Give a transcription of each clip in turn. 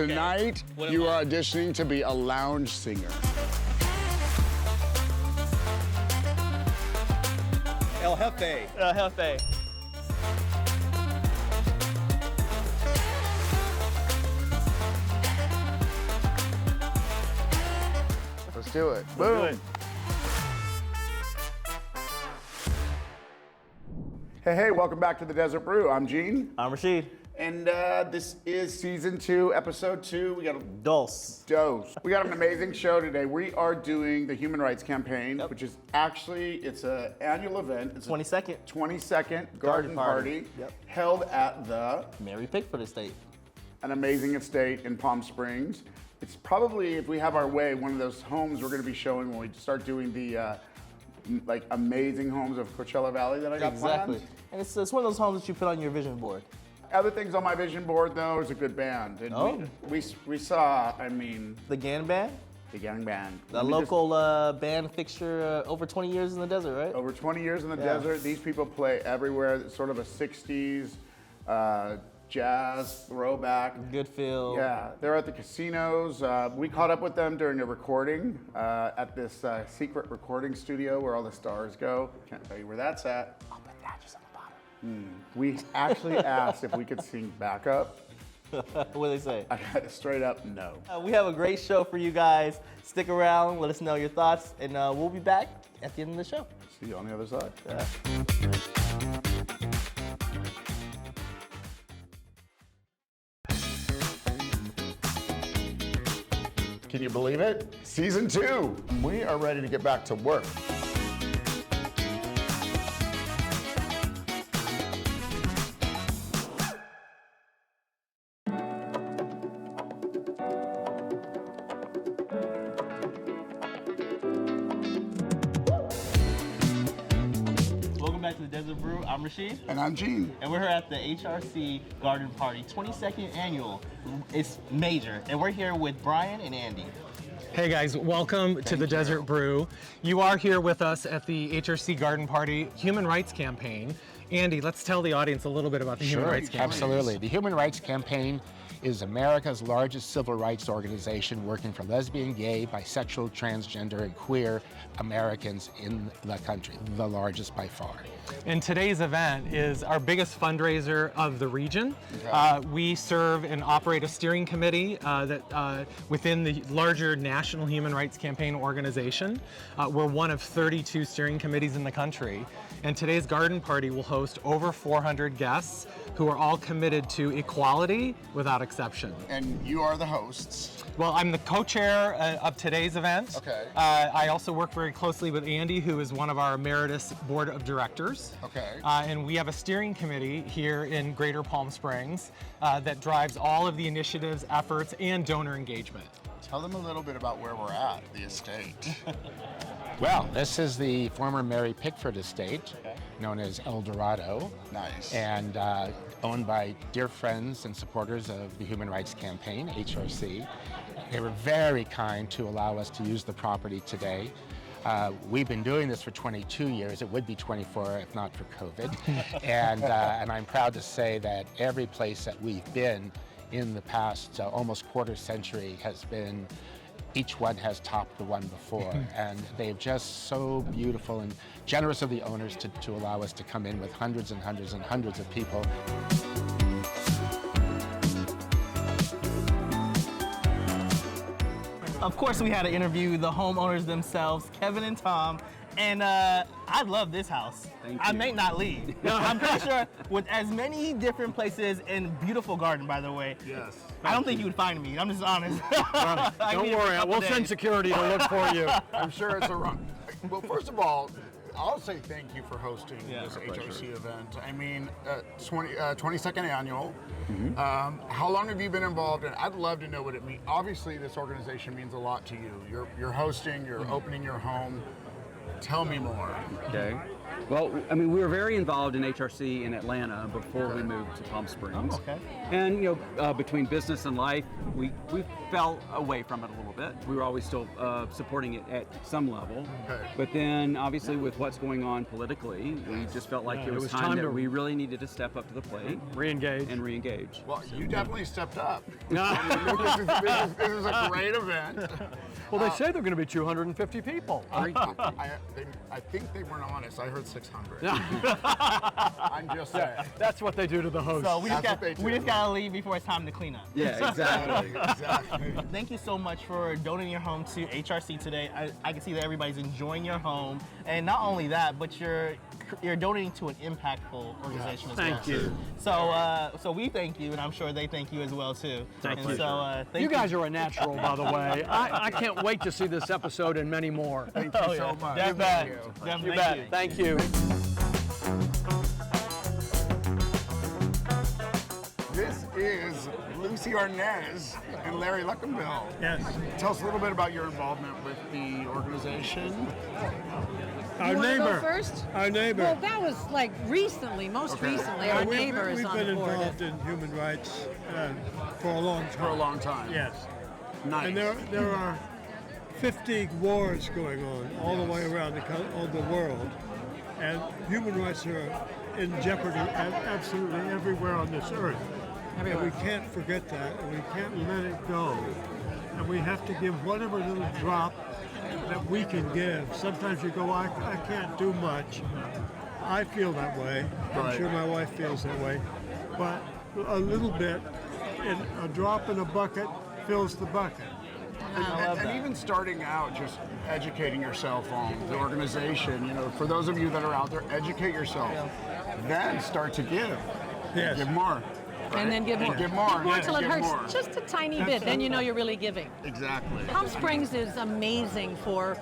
Tonight, you are auditioning to be a lounge singer. El Jefe. El Jefe. Let's do it. Boom. Hey, welcome back to the Desert Brew. I'm Gene. I'm Rashid. And this is season 2, episode 2. We got a Dose. We got an amazing show today. We are doing the Human Rights Campaign, which is actually, it's an annual event. It's 22nd garden party held at the Mary Pickford Estate. An amazing estate in Palm Springs. It's probably, if we have our way, one of those homes we're going to be showing when we start doing the like amazing homes of Coachella Valley that I got planned. And it's one of those homes that you put on your vision board. Other things on my vision board, though, is a good band. And we saw, I mean... The Gang Band? The Gang Band. The local band fixture, over 20 years in the desert, right? Over 20 years in the desert. These people play everywhere. It's sort of a 60s jazz throwback. Good feel. Yeah, they're at the casinos. We caught up with them during a recording at this secret recording studio where all the stars go. Can't tell you where that's at. Oh, but that's on the bottom. We actually asked if we could sing backup. What do they say? I got straight up no. We have a great show for you guys. Stick around, let us know your thoughts, and we'll be back at the end of the show. See you on the other side. Yeah. Can you believe it? Season 2. We are ready to get back to work. Welcome back to the Desert Brew. I'm Rashid. And I'm Gene. And we're here at the HRC Garden Party, 22nd annual. It's major. And we're here with Brian and Andy. Hey guys, welcome to the Desert Brew. You are here with us at the HRC Garden Party Human Rights Campaign. Andy, let's tell the audience a little bit about the Human Rights Campaign. Absolutely. The Human Rights Campaign is America's largest civil rights organization working for lesbian, gay, bisexual, transgender, and queer Americans in the country, the largest by far. And today's event is our biggest fundraiser of the region. We serve and operate a steering committee within the larger National Human Rights Campaign organization. We're one of 32 steering committees in the country. And today's garden party will host over 400 guests who are all committed to equality without exception. And you are the hosts. Well, I'm the co-chair of today's event. Okay. I also work very closely with Andy, who is one of our emeritus board of directors. Okay. And we have a steering committee here in Greater Palm Springs that drives all of the initiatives, efforts, and donor engagement. Tell them a little bit about where we're at, the estate. Well, this is the former Mary Pickford Estate, known as El Dorado. Nice. And owned by dear friends and supporters of the Human Rights Campaign, HRC. They were very kind to allow us to use the property today. We've been doing this for 22 years. It would be 24 if not for COVID. And I'm proud to say that every place that we've been in the past almost quarter century has been, each one has topped the one before. And they're just so beautiful and generous of the owners to allow us to come in with hundreds and hundreds and hundreds of people. Of course, we had to interview the homeowners themselves, Kevin and Tom. And I love this house. I may not leave. I'm pretty sure with as many different places and beautiful garden, by the way. Yes. I don't think you would find me. I'm just honest. Don't worry, we'll send security to look for you. I'm sure it's a run. Well, first of all, I'll say thank you for hosting this HRC event. I mean, 22nd annual. How long have you been involved in? I'd love to know what it means. Obviously, this organization means a lot to you. You're hosting, you're opening your home. Tell me more. Okay. Well, I mean, we were very involved in HRC in Atlanta before we moved to Palm Springs. Oh, okay. And between business and life, we fell away from it a little bit. We were always still supporting it at some level. Okay. But then, obviously, with what's going on politically, we just felt like it was time that we really needed to step up to the plate, re-engage. Well, you definitely stepped up. This is a great event. Well, they say they're going to be 250 people. I think they weren't honest. I heard 600. I'm just saying. That's what they do to the host. So we just That's what they do. gotta leave before it's time to clean up. Yeah, exactly. Exactly. Thank you so much for donating your home to HRC today. I can see that everybody's enjoying your home, and not only that, but you're donating to an impactful organization as well. Thank you. So we thank you, and I'm sure they thank you as well too. Thank and you. So thank You guys are a natural, by the way. I can't wait to see this episode and many more. Thank you so much. Definitely. You bet. Thank you. This is Lucy Arnez and Larry Luckenbill. Yes. Tell us a little bit about your involvement with the organization. Our You wanna neighbor. go first? Our neighbor. Well, that was like recently, most recently, our neighbor is We've on been board. involved in human rights for a long time. For a long time. Yes. Nice. And there are 50 wars going on all the way around the world, and human rights are in jeopardy absolutely everywhere on this earth. And we can't forget that, and we can't let it go. And we have to give whatever little drop that we can give. Sometimes you go, I can't do much. I feel that way. I'm sure my wife feels that way. But a little bit, a drop in a bucket fills the bucket. And even starting out, just educating yourself on the organization, for those of you that are out there, educate yourself. Then start to give. Yes. Give more. And then give more. Give more. Give more till it Give hurts more. just a tiny bit. Then you know you're really giving. Exactly. Palm Springs is amazing for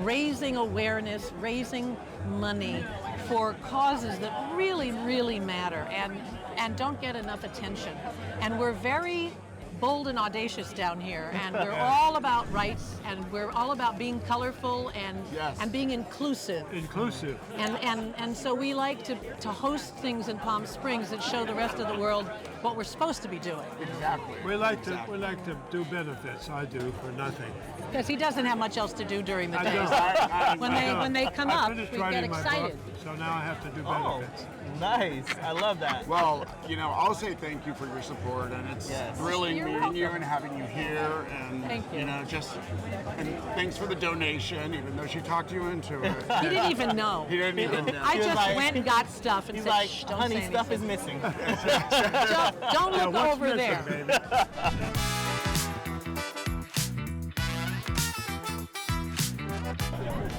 raising awareness, raising money for causes that really, really matter and don't get enough attention. And we're very bold and audacious down here, and we're all about rights, and we're all about being colorful and being inclusive. Inclusive. And so we like to host things in Palm Springs that show the rest of the world what we're supposed to be doing. Exactly. We like to do benefits. I do for nothing. Because he doesn't have much else to do during the I day. know. When they come I up, finished we get writing my excited. book, so now I have to do benefits. Nice. I love that. Well, I'll say thank you for your support, and it's thrilling You're meeting welcome. you and having you here, and Thank you. and thanks for the donation, even though she talked you into it. He didn't even know. He didn't even know. I He was just like- went and got stuff and He's said, like, shh, don't honey, say stuff is anything. missing. Don't look What's over missing, there. baby?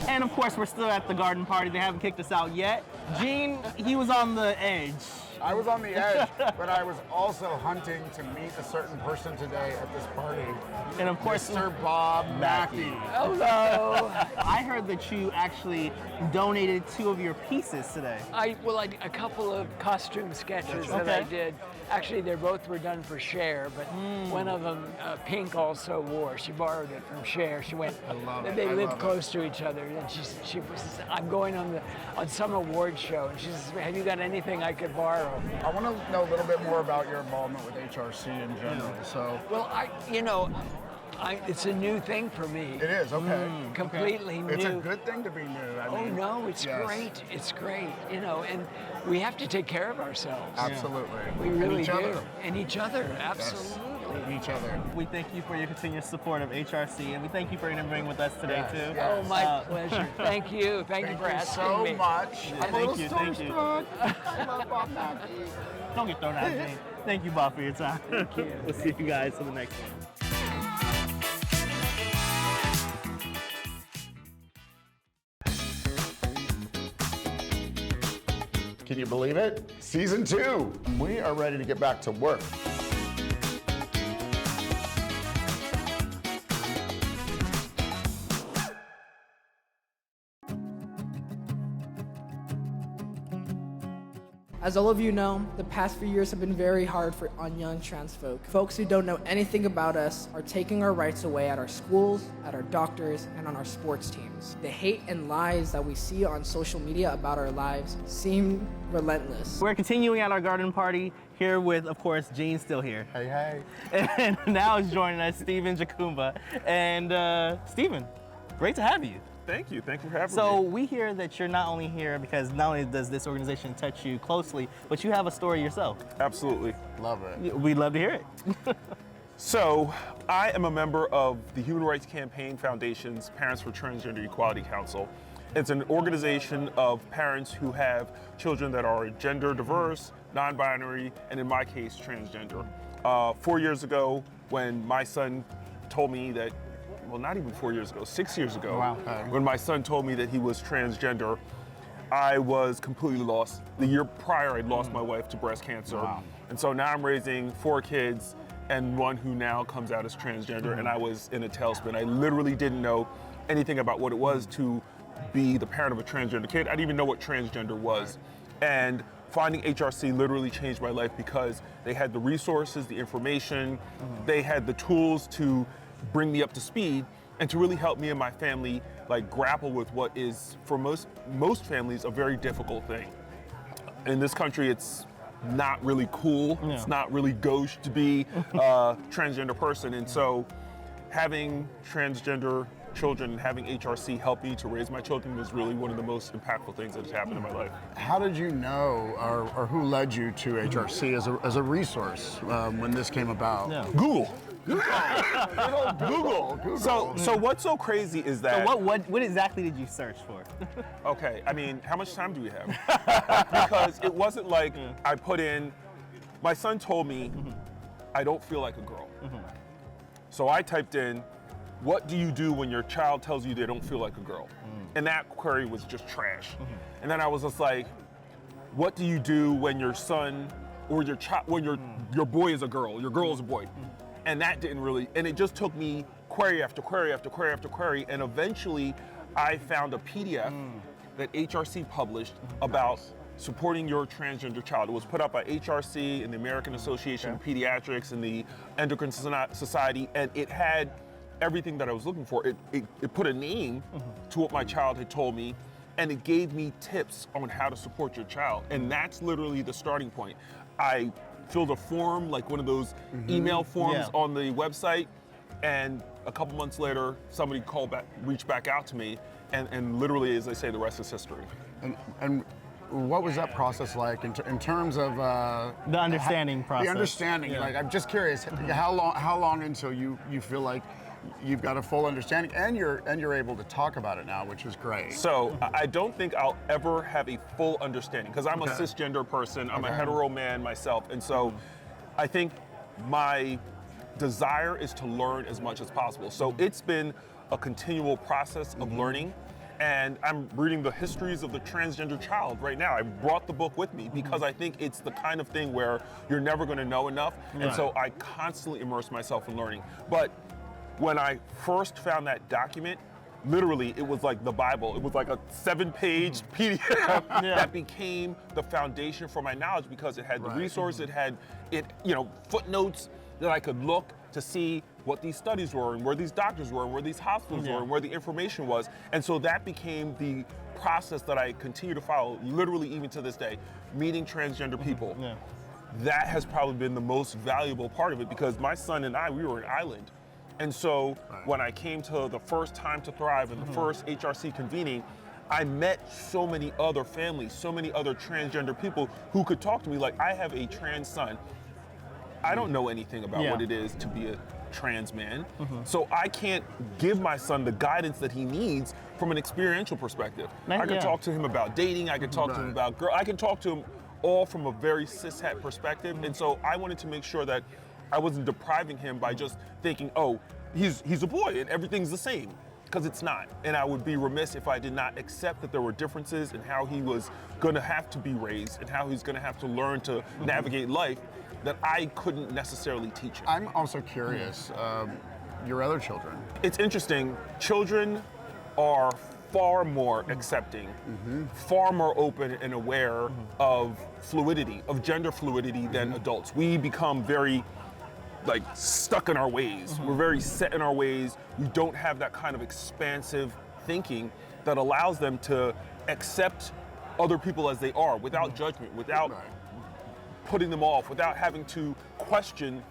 And of course, we're still at the garden party. They haven't kicked us out yet. Gene, he was on the edge. I was on the edge, but I was also hunting to meet a certain person today at this party. And of course, Mr. Bob Mackey. hello. I heard that you actually donated 2 of your pieces today. A couple of costume sketches that I did. Actually, they both were done for Cher, but one of them, Pink, also wore. She borrowed it from Cher. She went. They live close to each other, and she was. I'm going on some award show, and she says, "Have you got anything I could borrow?" I want to know a little bit more about your involvement with HRC in general. So Well, it's a new thing for me. it is okay. Completely new. It's a good thing to be new. I mean, No, it's yes. great. It's great. And we have to take care of ourselves. Absolutely. We really and each do. Other. And each other, absolutely. And each other. We thank you for your continued support of HRC, and we thank you for interviewing with us today, Yes, too. yes. Oh, my pleasure. Thank you. Thank you for asking so me. much. I'm a Thank little you, thank you. starstruck. I love Bob Mackey. Don't get thrown out, Gene. Thank you, Bob, for your time. Thank you. We'll see you guys in the next one. Can you believe it? Season 2. We are ready to get back to work. As all of you know, the past few years have been very hard on young trans folk. Folks who don't know anything about us are taking our rights away at our schools, at our doctors, and on our sports teams. The hate and lies that we see on social media about our lives seem relentless. We're continuing at our garden party here with, of course, Gene's still here. Hey, hey. And now is joining us Stephen Jakumba. And Stephen, great to have you. Thank you. Thank you for having me. So we hear that you're not only here because not only does this organization touch you closely, but you have a story yourself. Absolutely. Love it. We'd love to hear it. So I am a member of the Human Rights Campaign Foundation's Parents for Transgender Equality Council. It's an organization of parents who have children that are gender diverse, non-binary, and in my case, transgender. 4 years ago, when my son told me that, well, not even 4 years ago, 6 years ago, Wow. when my son told me that he was transgender, I was completely lost. The year prior, I'd lost my wife to breast cancer. Wow. And so now I'm raising 4 kids and one who now comes out as transgender, and I was in a tailspin. I literally didn't know anything about what it was to be the parent of a transgender kid. I didn't even know what transgender was. And finding HRC literally changed my life because they had the resources, the information, they had the tools to bring me up to speed and to really help me and my family like grapple with what is, for most families, a very difficult thing. In this country, it's not really cool. Yeah. It's not really gauche to be a transgender person. And so having transgender children and having HRC help me to raise my children was really one of the most impactful things that has happened in my life. How did you know, or who led you to HRC as a resource when this came about? Yeah. Google. Google. So what's so crazy is that. So what exactly did you search for? Okay, I mean, how much time do we have? Because it wasn't like I put in, my son told me, I don't feel like a girl. So I typed in, what do you do when your child tells you they don't feel like a girl? And that query was just trash. And then I was just like, what do you do when your son or your child, when your boy is a girl, your girl is a boy? And that didn't really, and it just took me query after query after query after query, and eventually I found a PDF that HRC published about supporting your transgender child. It was put out by HRC and the American Association of Pediatrics and the Endocrine Society, and it had everything that I was looking for. It put a name to what my child had told me, and it gave me tips on how to support your child. And that's literally the starting point. I filled a form, like one of those email forms on the website, and a couple months later, somebody reached back out to me, and literally, as they say, the rest is history. And what was that process like in terms of the understanding process? The understanding. Like, I'm just curious, how long until you feel like you've got a full understanding and you're able to talk about it now, which is great. So I don't think I'll ever have a full understanding because I'm a cisgender person. I'm a hetero man myself, and so I think my desire is to learn as much as possible. So it's been a continual process of learning. And I'm reading the histories of the transgender child right now. I brought the book with me because I think it's the kind of thing where you're never going to know enough. And so I constantly immerse myself in learning. But when I first found that document, literally it was like the Bible. It was like a 7-page PDF that became the foundation for my knowledge because it had the resource, it had footnotes that I could look to see what these studies were and where these doctors were and where these hospitals were and where the information was. And so that became the process that I continue to follow, literally even to this day, meeting transgender people. That has probably been the most valuable part of it because my son and I, we were an island. And so when I came to the first Time to Thrive and the first HRC convening, I met so many other families, so many other transgender people who could talk to me like, I have a trans son. I don't know anything about what it is to be a trans man, so I can't give my son the guidance that he needs from an experiential perspective. I can talk to him about dating, I can talk to him about I can talk to him all from a very cishet perspective, and so I wanted to make sure that I wasn't depriving him by just thinking, oh, he's a boy and everything's the same, because it's not. And I would be remiss if I did not accept that there were differences in how he was going to have to be raised and how he's going to have to learn to navigate life that I couldn't necessarily teach him. I'm also curious, your other children. It's interesting. Children are far more accepting, far more open and aware of fluidity, of gender fluidity than adults. We become very like stuck in our ways. We're very set in our ways. We don't have that kind of expansive thinking that allows them to accept other people as they are without judgment, without putting them off, without having to question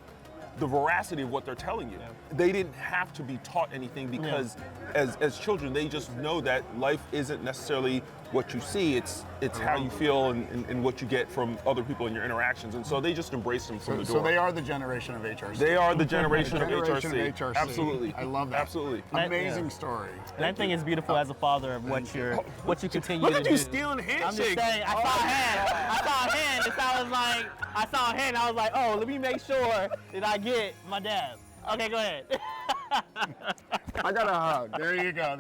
the veracity of what they're telling you. They didn't have to be taught anything because as children, they just know that life isn't necessarily what you see, it's how you feel and what you get from other people in your interactions. And so they just embrace them from the door. So they are the generation of HRC. They are the generation of HRC. Absolutely. I love that. Absolutely. Amazing story. And I think it's beautiful as a father of what you continue to do. Look at you stealing handshakes. I'm just saying, I saw a hand. And I saw a hand. I was like, oh, let me make sure that I get my dad. Okay, go ahead. I got a hug. There you go.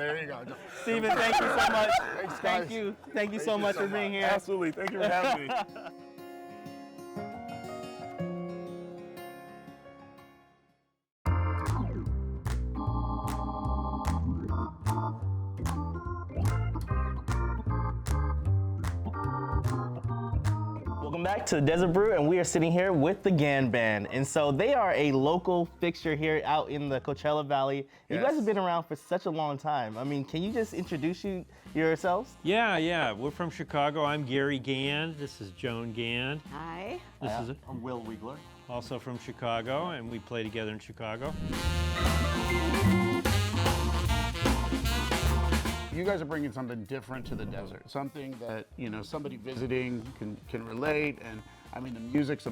Steven, thank you so much. Thanks, guys. Thank you so much for being here. Absolutely. Thank you for having me. Welcome back to the Desert Brew, and we are sitting here with the GAN Band. And so they are a local fixture here out in the Coachella Valley. You guys have been around for such a long time. I mean, can you just introduce yourselves? Yeah. We're from Chicago. I'm Gary Gand. This is Joan Gand. Hi. I'm Will Wiegler. Also from Chicago, and we play together in Chicago. You guys are bringing something different to the desert, something that, somebody visiting can relate. And I mean, the music's,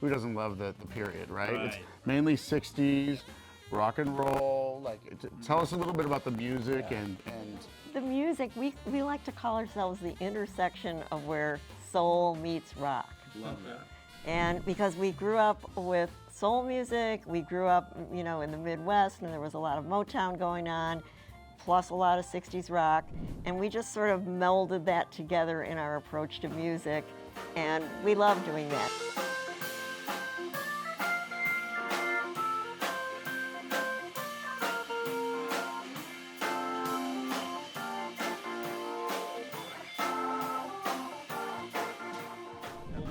who doesn't love the period, right? It's mainly 60s, rock and roll. Tell us a little bit about the music and The music, we like to call ourselves the intersection of where soul meets rock. Love that. And because we grew up with soul music, we grew up, in the Midwest, and there was a lot of Motown going on, plus a lot of 60s rock, and we just sort of melded that together in our approach to music, and we love doing that.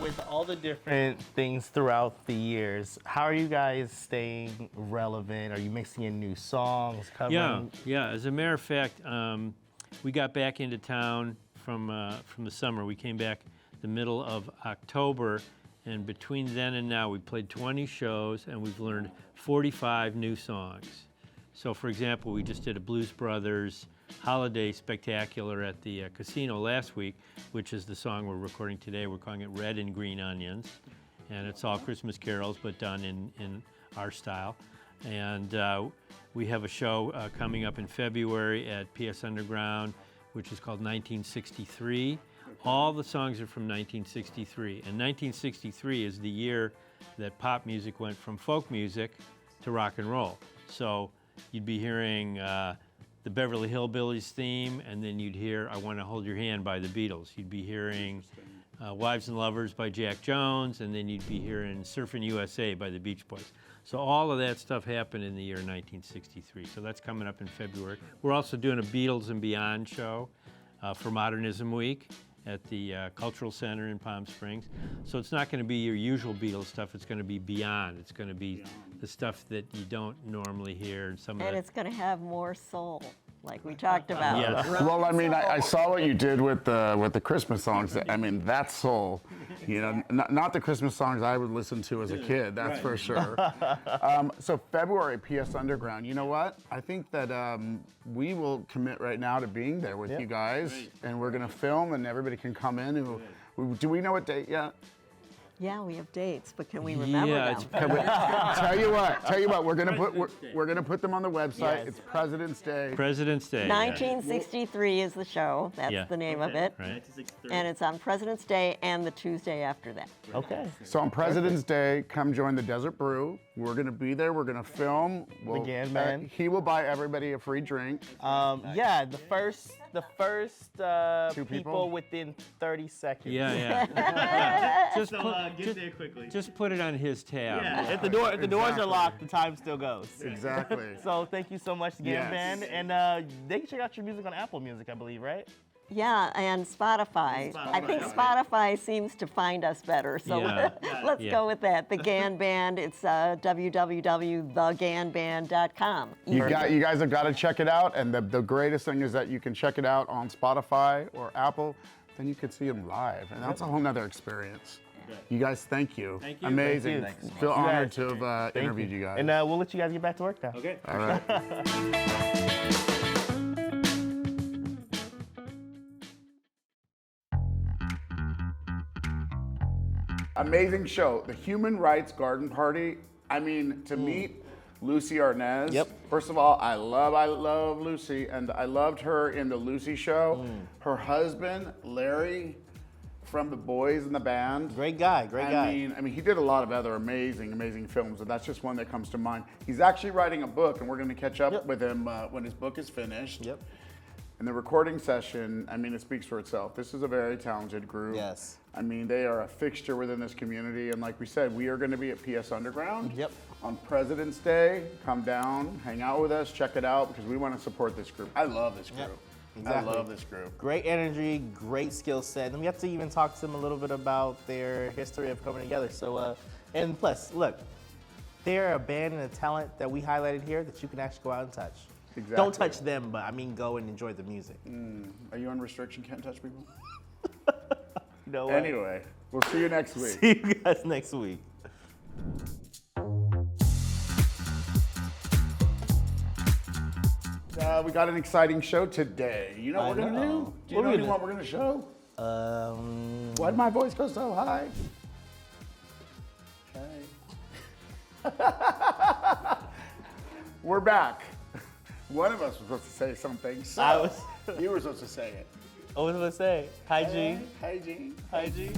With all the different things throughout the years, how are you guys staying relevant? Are you mixing in new songs, covering? Yeah. As a matter of fact, we got back into town from the summer. We came back the middle of October, and between then and now, we played 20 shows, and we've learned 45 new songs. So, for example, we just did a Blues Brothers holiday spectacular at the casino last week, which is the song we're recording today. We're calling it Red and Green Onions, and it's all Christmas carols but done in our style. And we have a show coming up in February at PS Underground, which is called 1963. All the songs are from 1963, and 1963 is the year that pop music went from folk music to rock and roll. So you'd be hearing the Beverly Hillbillies theme, and then you'd hear I Want to Hold Your Hand by the Beatles. You'd be hearing Wives and Lovers by Jack Jones, and then you'd be hearing Surfin' USA by the Beach Boys. So all of that stuff happened in the year 1963. So that's coming up in February. We're also doing a Beatles and Beyond show for Modernism Week at the Cultural Center in Palm Springs. So it's not going to be your usual Beatles stuff. It's going to be beyond. It's going to be the stuff that you don't normally hear. And it's going to have more soul, like we talked about. Yes. Well, I saw what you did with the Christmas songs. That's soul. Not the Christmas songs I would listen to as a kid, that's for sure. So February, PS Underground. You know what? I think that we will commit right now to being there with you guys, and we're gonna film, and everybody can come in. Do we know what date yet? Yeah, we have dates, but can we remember them? Tell you what, we're gonna put them on the website. Yes. It's President's Day. President's Day. 1963 is the show. That's the name of it. Right. And it's on President's Day and the Tuesday after that. Okay. So on President's Day, come join the Desert Brew. We're gonna be there. We're gonna film. The GAN Band. He will buy everybody a free drink. Yeah, the first the first Two people? people within 30 seconds. Yeah. Just get there quickly. Just put it on his tab. Yeah. If the doors are locked, the time still goes. Exactly. So thank you so much, Gan Band, and they can check out your music on Apple Music, I believe, right? Yeah, and Spotify. I think Spotify seems to find us better, so let's go with that. The Gan Band, it's www.theganband.com. You guys have got to check it out, and the greatest thing is that you can check it out on Spotify or Apple, then you can see them live, and that's a whole nother experience. You guys, thank you. Thank you. Amazing. Thank you. Feel honored to have interviewed you guys. And we'll let you guys get back to work now. Okay. All right. Amazing show. The Human Rights Garden Party. I mean, to meet Lucy Arnaz. Yep. First of all, I love Lucy, and I loved her in the Lucy show. Her husband, Larry, from The Boys in the Band. Great guy, great guy. I mean, he did a lot of other amazing films, and that's just one that comes to mind. He's actually writing a book, and we're going to catch up with him when his book is finished. Yep. And the recording session, I mean, it speaks for itself. This is a very talented group. Yes. I mean, they are a fixture within this community. And like we said, we are going to be at PS Underground on President's Day. Come down, hang out with us, check it out, because we want to support this group. I love this group. Exactly. I love this group. Great energy, great skill set. And we have to even talk to them a little bit about their history of coming together. So, and plus, look, they're a band and a talent that we highlighted here that you can actually go out and touch. Exactly. Don't touch them, but I mean go and enjoy the music. Are you on restriction? Can't touch people? No way. Anyway, we'll see you next week. See you guys next week. We got an exciting show today. You know what we're going to do? Do you know what we're going to show? Why did my voice go so high? Okay. We're back. One of us was supposed to say something. So you were supposed to say it. What was I supposed to say? Hi, G. Hi, G. Hi, G.